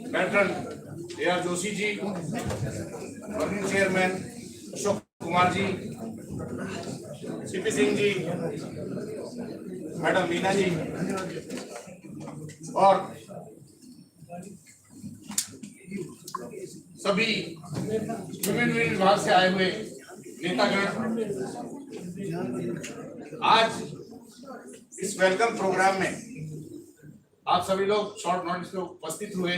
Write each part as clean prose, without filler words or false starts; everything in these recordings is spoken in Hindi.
Pattern AR Joshi ji, working chairman Ashok Kumar ji, CP Singh ji, madam Meena ji और सभी विभिन्न विभाग से आए हुए नेतागण आज इस वेलकम प्रोग्राम में आप सभी लोग शॉर्ट नोटिस पे उपस्थित हुए।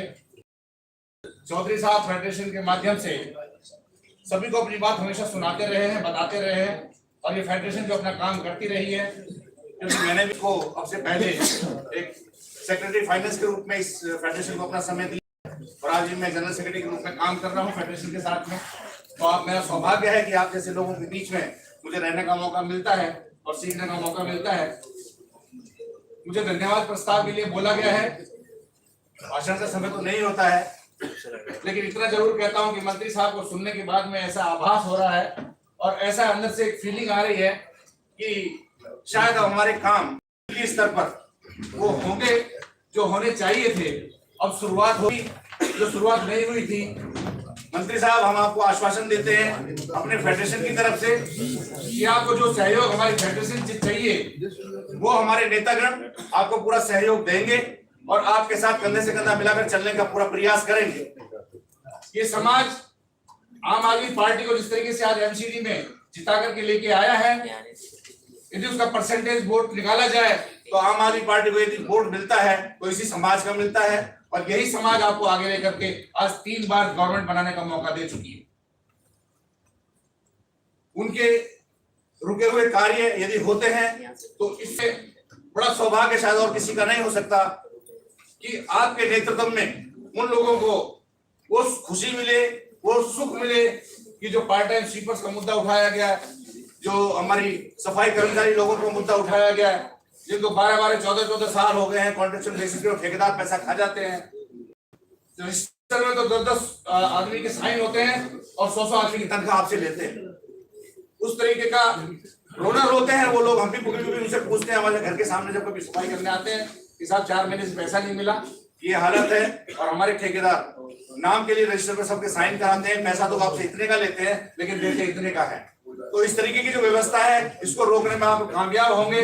चौधरी साहब फेडरेशन के माध्यम से सभी को अपनी बात हमेशा सुनाते रहे हैं, बताते रहे हैं और ये फेडरेशन जो अपना काम करती रही है, क्योंकि मैंने भी को अब से पहले एक सेक्रेटरी फाइनेंस के रूप में इस फेडरेशन को अपना समय दिया और आज मैं जनरल सेक्रेटरी के रूप में काम कर रहा हूँ फेडरेशन के साथ में। तो आप मेरा सौभाग्य है कि आप जैसे लोगों के बीच में मुझे रहने का मौका मिलता है और सीखने का मौका मिलता है। मुझे धन्यवाद प्रस्ताव के लिए बोला गया है। भाषण का समय तो नहीं होता है, लेकिन इतना जरूर कहता हूं कि मंत्री साहब को सुनने के बाद में ऐसा आभास हो रहा है और ऐसा अंदर से एक फीलिंग आ रही है कि शायद अब हमारे काम दिल्ली स्तर पर वो होंगे जो होने चाहिए थे। अब शुरुआत हुई जो शुरुआत नहीं हुई थी। मंत्री साहब, हम आपको आश्वासन देते हैं अपने फेडरेशन की तरफ से कि आपको जो सहयोग हमारी फेडरेशन से चाहिए वो हमारे नेतागण आपको पूरा सहयोग देंगे और आपके साथ कंधे से कंधा मिलाकर चलने का पूरा प्रयास करेंगे। ये समाज आम आदमी पार्टी को जिस तरीके से आज MCD में जिता करके लेके आया है, यदि उसका परसेंटेज वोट निकाला जाए तो आम आदमी पार्टी को यदि वोट मिलता है तो इसी समाज का मिलता है और यही समाज आपको आगे लेकर के आज 3 बार गवर्नमेंट बनाने का मौका दे चुकी है। उनके रुके हुए कार्य यदि होते हैं तो इससे बड़ा सौभाग्य शायद और किसी का नहीं हो सकता कि आपके नेतृत्व में उन लोगों को वो खुशी मिले, वो सुख मिले कि जो पार्ट टाइम स्वीपर्स का मुद्दा उठाया गया, जो हमारी सफाई कर्मचारी लोगों का मुद्दा उठाया गया, जिनको 12-12, 14-14 साल हो गए हैं कॉन्ट्रैक्चुअल बेसिस पे ठेकेदार पैसा खा जाते हैं। तो रजिस्टर में तो 10-10 आदमी के साइन होते हैं और 100-100 आदमी की तनख्वाह आपसे लेते हैं। उस तरीके का रोनर होते हैं वो लोग। हम भी उनसे पूछते हैं हमारे घर के सामने जब कभी सफाई करने आते हैं कि साहब 4 महीने से पैसा नहीं मिला, ये हालत है। और हमारे ठेकेदार नाम के लिए रजिस्टर पर सबके साइन कराते हैं, पैसा तो आपसे इतने का लेते हैं लेकिन देते इतने का है। तो इस तरीके की जो व्यवस्था है इसको रोकने में आप कामयाब होंगे,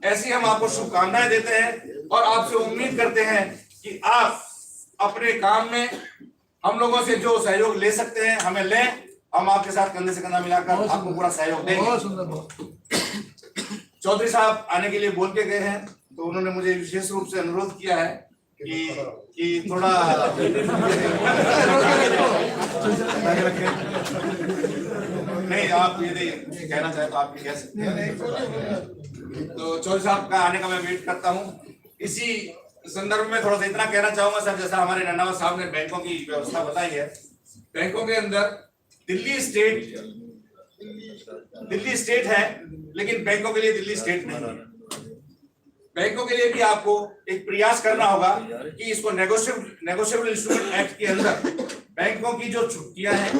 ऐसी हम आपको शुभकामनाएं देते हैं और आपसे उम्मीद करते हैं कि आप अपने काम में हम लोगों से जो सहयोग ले सकते हैं हमें लें। हम आपके साथ कंधे से कंधा मिलाकर आपको पूरा सहयोग देंगे। चौधरी साहब आने के लिए बोल के गए हैं तो उन्होंने मुझे विशेष रूप से अनुरोध किया है कि थोड़ा नहीं, आप यदि कहना चाहे तो आप भी कह सकते हैं। तो चौधरी साहब का आने का मैं वेट करता हूँ। इसी संदर्भ में थोड़ा सा इतना कहना चाहूंगा सर, जैसा हमारे नन्नावा साहब ने बैंकों की व्यवस्था बताई है, बैंकों के अंदर दिल्ली स्टेट है लेकिन बैंकों के लिए दिल्ली स्टेट नहीं है। बैंकों के लिए भी आपको एक प्रयास करना होगा कि इसको नेगोशिएबल इंस्ट्रूमेंट एक्ट के अंदर बैंकों की जो छुट्टियां हैं,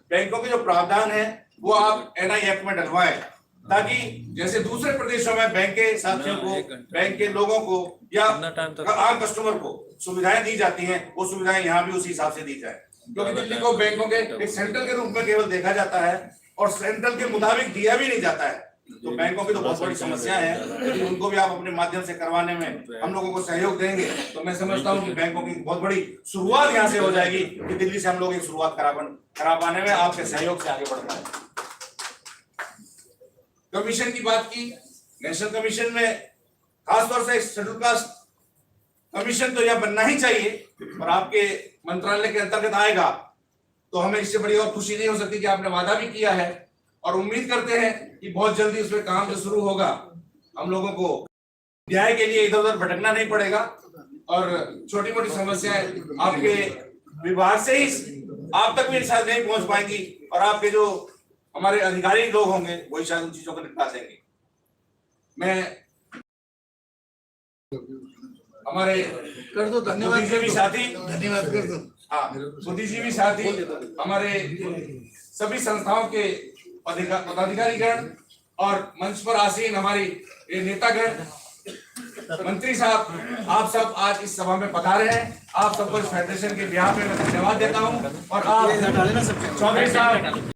बैंकों के जो प्रावधान है वो आप NI एक्ट में डलवाएं, ताकि जैसे दूसरे प्रदेशों में बैंक के साथियों को, बैंक के लोगों को या आम कस्टमर को सुविधाएं दी जाती हैं, वो सुविधाएं यहाँ भी उसी हिसाब से दी जाए। क्योंकि दिल्ली को बैंकों के एक सेंट्रल के रूप में केवल देखा जाता है और सेंट्रल के मुताबिक दिया भी नहीं जाता है। तो बैंकों की तो बहुत बड़ी समस्या है, लेकिन उनको भी आप अपने माध्यम से करवाने में हम लोगों को सहयोग देंगे तो मैं समझता हूं कि बैंकों की बहुत बड़ी शुरुआत यहां से हो जाएगी कि दिल्ली से हम लोग एक शुरुआत करा पाने में आपके सहयोग से आगे बढ़ पाए। कमीशन की बात की, नेशनल कमीशन में खासतौर से शेड्यूल कास्ट कमीशन तो यह बनना ही चाहिए और आपके मंत्रालय के अंतर्गत आएगा तो हमें इससे बड़ी और खुशी नहीं हो सकती कि आपने वादा भी किया है और उम्मीद करते हैं कि बहुत जल्दी उसमें काम जो शुरू होगा हम लोगों को न्याय के लिए इधर उधर भटकना नहीं पड़ेगा और छोटी मोटी समस्याएं आपके विभाग से ही आप तक भी शायद नहीं पहुंच पाएंगी और आपके जो हमारे अधिकारी लोग होंगे वही शायद उन चीजों को निपटा देंगे। मैं हमारे कर दो, धन्यवाद भी साथी, धन्यवाद कर दो। हाँ, बुद्धिजीवी साथी, हमारे सभी संस्थाओं के पदाधिकारीगण और मंच पर आसीन हमारी नेतागण मंत्री साहब, आप सब आज इस सभा में पधारे हैं। आप सबको इस फेडरेशन के बिहाफ में मैं धन्यवाद देता हूं। और आप चौधरी साहब